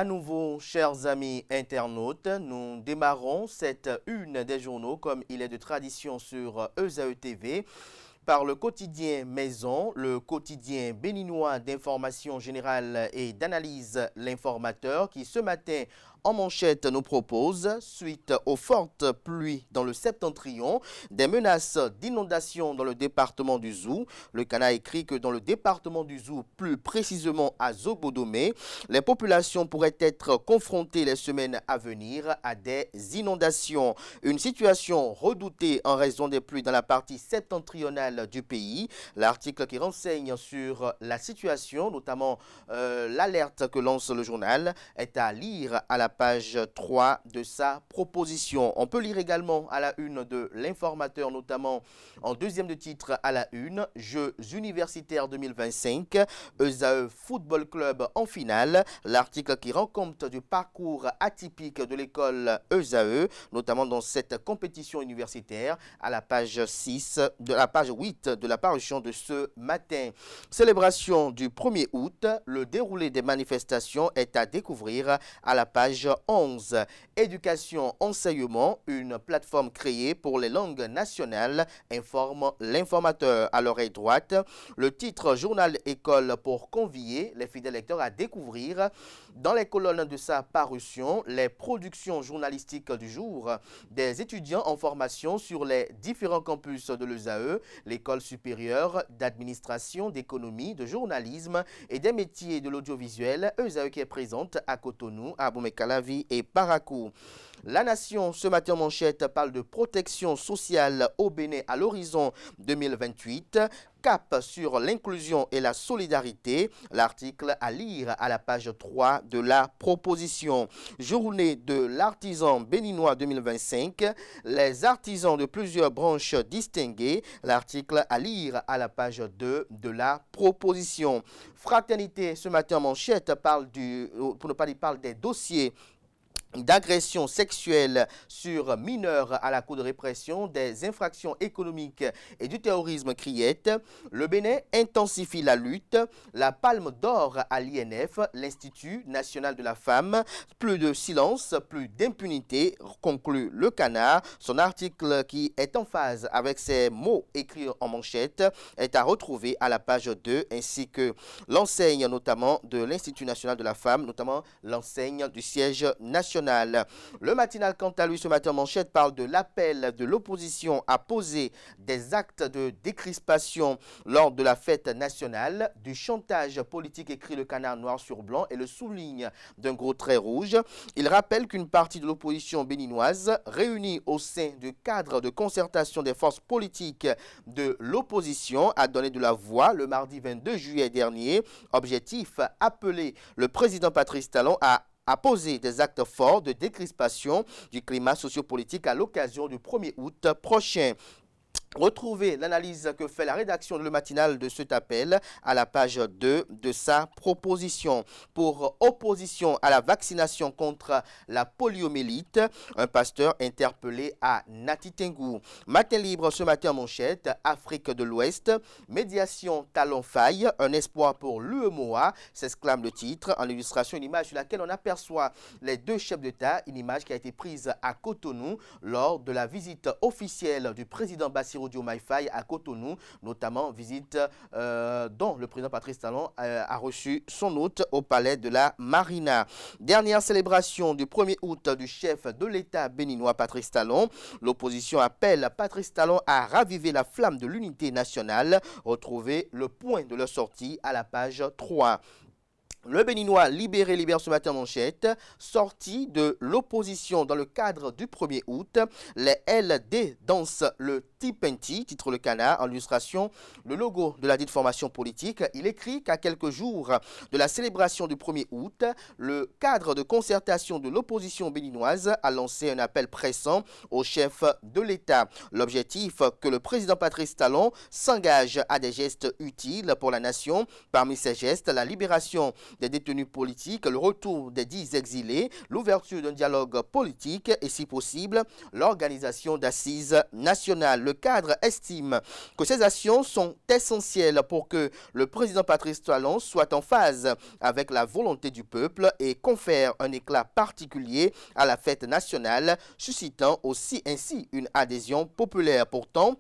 À nouveau, chers amis internautes, nous démarrons cette une des journaux comme il est de tradition sur ESAE TV par le quotidien Maison, le quotidien béninois d'information générale et d'analyse L'Informateur qui ce matin en manchette nous propose, suite aux fortes pluies dans le septentrion, des menaces d'inondation dans le département du Zou. Le Cana écrit que dans le département du Zou, plus précisément à Zobodomé, les populations pourraient être confrontées les semaines à venir à des inondations. Une situation redoutée en raison des pluies dans la partie septentrionale du pays. L'article qui renseigne sur la situation, notamment l'alerte que lance le journal, est à lire à la page 3 de sa proposition. On peut lire également à la une de l'Informateur, notamment en deuxième de titre à la une, Jeux universitaires 2025, ESAE Football Club en finale. L'article qui rend compte du parcours atypique de l'école ESAE, notamment dans cette compétition universitaire, à la page 6, de la page 8 de la parution de ce matin. Célébration du 1er août, le déroulé des manifestations est à découvrir à la page 11. Éducation, enseignement, une plateforme créée pour les langues nationales, informe l'Informateur. À l'oreille droite, le titre Journal École pour convier les fidèles lecteurs à découvrir dans les colonnes de sa parution les productions journalistiques du jour des étudiants en formation sur les différents campus de l'ESAE, l'école supérieure d'administration, d'économie, de journalisme et des métiers de l'audiovisuel, ESAE qui est présente à Cotonou, à Abomey-Calavi et Parakou. La Nation, ce matin en manchette, parle de protection sociale au Bénin à l'horizon 2028. Cap sur l'inclusion et la solidarité. L'article à lire à la page 3 de la proposition. Journée de l'artisan béninois 2025. Les artisans de plusieurs branches distinguées. L'article à lire à la page 2 de la proposition. Fraternité, ce matin en manchette, parle pour ne pas dire, parle des dossiers d'agression sexuelle sur mineurs à la Cour de répression des infractions économiques et du terrorisme criette. Le Bénin intensifie la lutte. La palme d'or à l'INF, l'Institut national de la femme. Plus de silence, plus d'impunité, conclut le Canard. Son article qui est en phase avec ces mots écrits en manchette est à retrouver à la page 2 ainsi que l'enseigne notamment de l'Institut national de la femme, notamment l'enseigne du siège national. Le matinal, quant à lui, ce matin en manchette, parle de l'appel de l'opposition à poser des actes de décrispation lors de la fête nationale, du chantage politique, écrit le Canard noir sur blanc et le souligne d'un gros trait rouge. Il rappelle qu'une partie de l'opposition béninoise, réunie au sein du cadre de concertation des forces politiques de l'opposition, a donné de la voix le mardi 22 juillet dernier. Objectif, appeler le président Patrice Talon à poser des actes forts de décrispation du climat sociopolitique à l'occasion du 1er août prochain. Retrouvez l'analyse que fait la rédaction de Le Matinal de cet appel à la page 2 de sa proposition. Pour opposition à la vaccination contre la poliomyélite, un pasteur interpellé à Natitengou. Matin libre ce matin en manchette, Afrique de l'Ouest, médiation talon faille, un espoir pour l'UEMOA, s'exclame le titre. En illustration, une image sur laquelle on aperçoit les deux chefs d'État, une image qui a été prise à Cotonou lors de la visite officielle du président Bassirou Diomaye Faye à Cotonou, notamment visite dont le président Patrice Talon a reçu son hôte au palais de la Marina. Dernière célébration du 1er août du chef de l'État béninois Patrice Talon. L'opposition appelle Patrice Talon à raviver la flamme de l'unité nationale. Retrouvez le point de leur sortie à la page 3. Le Béninois libéré libère ce matin manchette, sortie de l'opposition dans le cadre du 1er août. Les LD dansent le Tipenti, titre le Canard, en illustration le logo de la dite formation politique. Il écrit qu'à quelques jours de la célébration du 1er août, le cadre de concertation de l'opposition béninoise a lancé un appel pressant au chef de l'État. L'objectif, que le président Patrice Talon s'engage à des gestes utiles pour la nation. Parmi ces gestes, la libération des détenus politiques, le retour des 10 exilés, l'ouverture d'un dialogue politique et, si possible, l'organisation d'assises nationales. Le cadre estime que ces actions sont essentielles pour que le président Patrice Talon soit en phase avec la volonté du peuple et confère un éclat particulier à la fête nationale, suscitant aussi ainsi une adhésion populaire. Pourtant,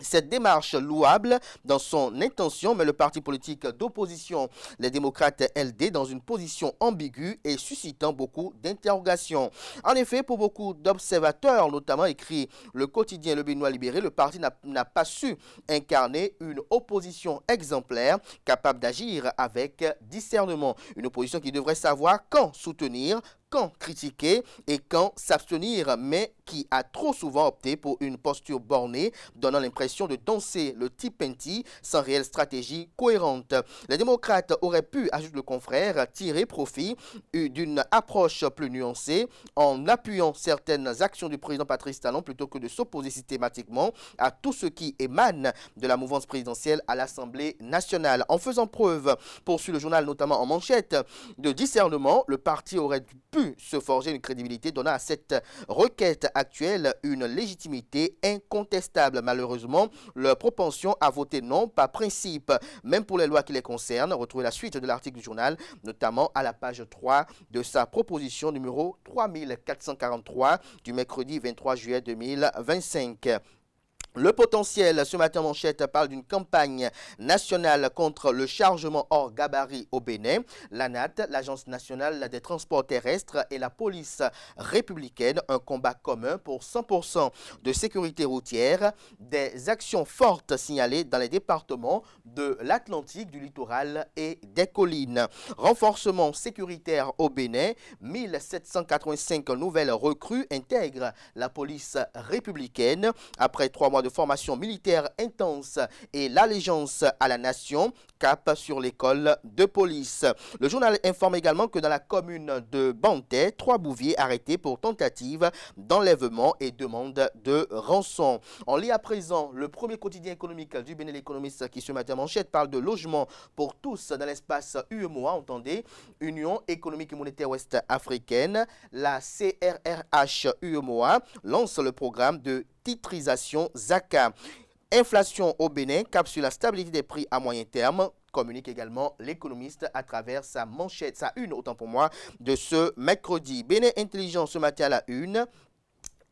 cette démarche louable dans son intention met le parti politique d'opposition, les démocrates LD, dans une position ambiguë et suscitant beaucoup d'interrogations. En effet, pour beaucoup d'observateurs, notamment écrit le quotidien Le Béninois Libéré, le parti n'a pas su incarner une opposition exemplaire, capable d'agir avec discernement. Une opposition qui devrait savoir quand soutenir, quand critiquer et quand s'abstenir, mais qui a trop souvent opté pour une posture bornée, donnant l'impression de danser le Tipenti sans réelle stratégie cohérente. Les démocrates auraient pu, ajoute le confrère, tirer profit d'une approche plus nuancée en appuyant certaines actions du président Patrice Talon plutôt que de s'opposer systématiquement à tout ce qui émane de la mouvance présidentielle à l'Assemblée nationale. En faisant preuve, poursuit le journal notamment en manchette, de discernement, le parti aurait pu se forger une crédibilité donnant à cette requête actuelle une légitimité incontestable. Malheureusement, leur propension à voter non par principe, même pour les lois qui les concernent. Retrouvez la suite de l'article du journal, notamment à la page 3 de sa proposition numéro 3443 du mercredi 23 juillet 2025. Le potentiel, ce matin manchette, parle d'une campagne nationale contre le chargement hors gabarit au Bénin. L'ANAT, l'Agence nationale des transports terrestres, et la police républicaine, un combat commun pour 100% de sécurité routière. Des actions fortes signalées dans les départements de l'Atlantique, du littoral et des collines. Renforcement sécuritaire au Bénin, 1785 nouvelles recrues intègrent la police républicaine. Après 3 mois de formation militaire intense et l'allégeance à la nation, cap sur l'école de police. Le journal informe également que dans la commune de Bantais, 3 bouviers arrêtés pour tentative d'enlèvement et demande de rançon. On lit à présent le premier quotidien économique du Bénin, l'Économiste, qui ce matin manchette parle de logement pour tous dans l'espace UEMOA, entendez, Union économique et monétaire ouest-africaine. La CRRH UEMOA lance le programme de titrisation ZACA. Inflation au Bénin, cap sur la stabilité des prix à moyen terme, communique également l'économiste à travers sa manchette, sa une, autant pour moi, de ce mercredi. Bénin Intelligent ce matin à la une.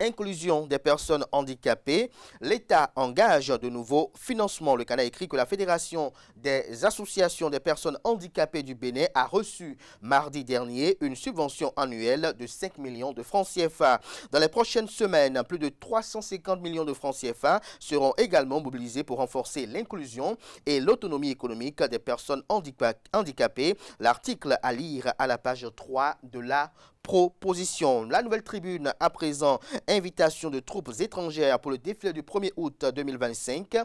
Inclusion des personnes handicapées, l'État engage de nouveaux financements. Le Canada écrit que la Fédération des associations des personnes handicapées du Bénin a reçu mardi dernier une subvention annuelle de 5 millions de francs CFA. Dans les prochaines semaines, plus de 350 millions de francs CFA seront également mobilisés pour renforcer l'inclusion et l'autonomie économique des personnes handicapées. L'article à lire à la page 3 de la proposition. La Nouvelle Tribune, à présent, invitation de troupes étrangères pour le défilé du 1er août 2025.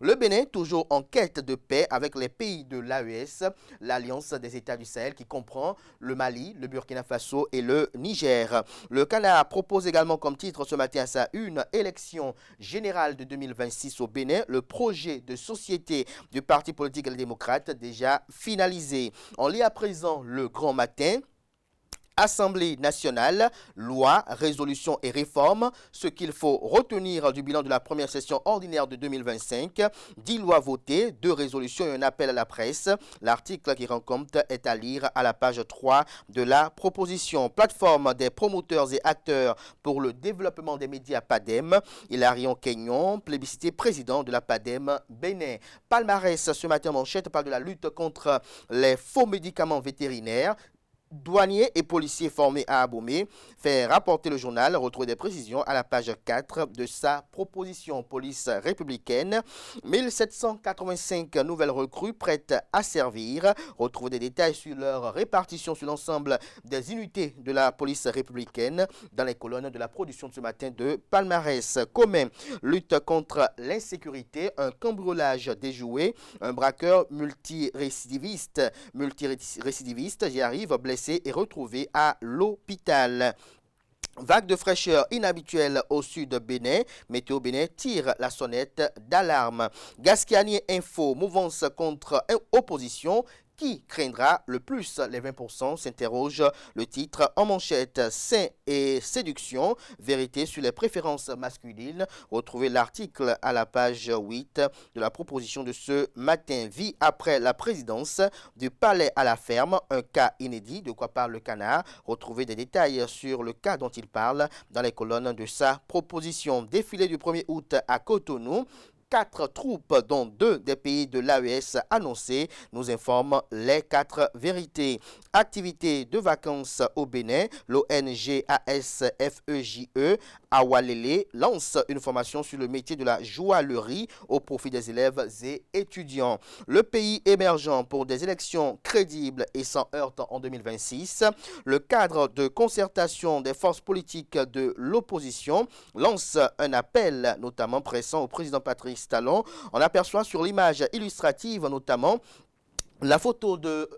Le Bénin, toujours en quête de paix avec les pays de l'AES, l'Alliance des États du Sahel, qui comprend le Mali, le Burkina Faso et le Niger. Le Canada propose également comme titre ce matin à sa une, élection générale de 2026 au Bénin, le projet de société du parti politique Les Démocrates déjà finalisé. On lit à présent le Grand Matin. Assemblée nationale, loi, résolution et réforme, ce qu'il faut retenir du bilan de la première session ordinaire de 2025, 10 lois votées, 2 résolutions et un appel à la presse. L'article qui rend compte est à lire à la page 3 de la proposition. Plateforme des promoteurs et acteurs pour le développement des médias PADEM, Hilarion Kenyon, plébiscité président de la PADEM Bénin. Palmarès, ce matin manchette parle de la lutte contre les faux médicaments vétérinaires. Douaniers et policiers formés à Abomey, fait rapporter le journal, retrouver des précisions à la page 4 de sa proposition. Police républicaine, 1785 nouvelles recrues prêtes à servir. Retrouver des détails sur leur répartition sur l'ensemble des unités de la police républicaine dans les colonnes de la production de ce matin de Palmarès. Commun, lutte contre l'insécurité, un cambriolage déjoué, un braqueur multirécidiviste, j'y arrive, blessé et retrouvé à l'hôpital. Vague de fraîcheur inhabituelle au sud Bénin. Météo Bénin tire la sonnette d'alarme. Gascani Info, mouvance contre opposition. Qui craindra le plus les 20%, s'interroge le titre en manchette. Sein et séduction, vérité sur les préférences masculines. Retrouvez l'article à la page 8 de la proposition de ce matin. Vie après la présidence, du palais à la ferme, un cas inédit. De quoi parle le Canard? Retrouvez des détails sur le cas dont il parle dans les colonnes de sa proposition. Défilé du 1er août à Cotonou. 4 troupes, dont 2 des pays de l'AES annoncées, nous informent les 4 vérités. Activité de vacances au Bénin, l'ONG ASFEJE Awalele lance une formation sur le métier de la joaillerie au profit des élèves et étudiants. Le pays émergent pour des élections crédibles et sans heurte en 2026. Le cadre de concertation des forces politiques de l'opposition lance un appel, notamment pressant au président Patrice Talon. On aperçoit sur l'image illustrative notamment la photo de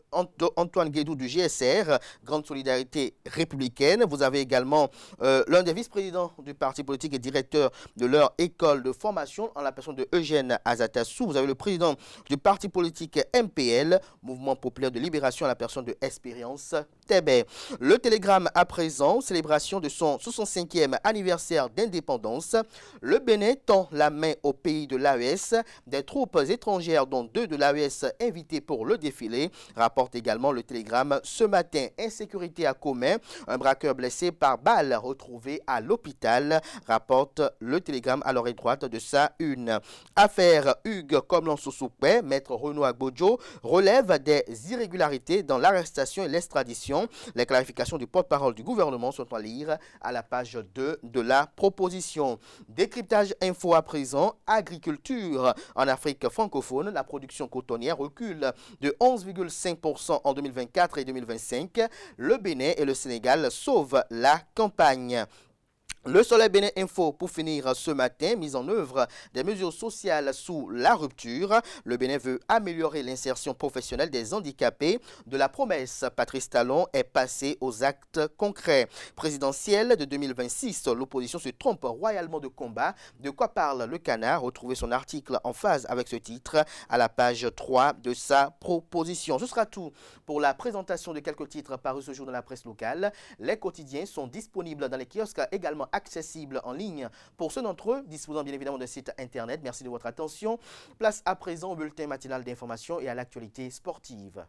Antoine Guédou du GSR, Grande Solidarité Républicaine. Vous avez également l'un des vice-présidents du parti politique et directeur de leur école de formation, en la personne de Eugène Azatassou. Vous avez le président du parti politique MPL, Mouvement Populaire de Libération, en la personne de Espérance Tébé. Le Télégramme à présent, célébration de son 65e anniversaire d'indépendance. Le Bénin tend la main au pays de l'AES. Des troupes étrangères, dont 2 de l'AES invitées pour le défilé, rapporte également le Télégramme ce matin. Insécurité à Commet, un braqueur blessé par balle retrouvé à l'hôpital, rapporte le Télégramme à l'oreille droite de sa une. Affaire Hugues Komlan-Sosoukwe, maître Renaud Agbodjo relève des irrégularités dans l'arrestation et l'extradition. Les clarifications du porte-parole du gouvernement sont à lire à la page 2 de la proposition. Décryptage info à présent, agriculture en Afrique francophone, la production cotonnière recule de 11,5% en 2024 et 2025. Le Bénin et le Sénégal sauvent la campagne. Le Soleil Bénin Info, pour finir ce matin, mise en œuvre des mesures sociales sous la rupture. Le Bénin veut améliorer l'insertion professionnelle des handicapés. De la promesse, Patrice Talon est passé aux actes concrets. Présidentielle de 2026, l'opposition se trompe royalement de combat. De quoi parle le Canard? Retrouvez son article en phase avec ce titre à la page 3 de sa proposition. Ce sera tout pour la présentation de quelques titres parus ce jour dans la presse locale. Les quotidiens sont disponibles dans les kiosques, également accessible en ligne pour ceux d'entre eux disposant bien évidemment d'un site internet. Merci de votre attention. Place à présent au bulletin matinal d'information et à l'actualité sportive.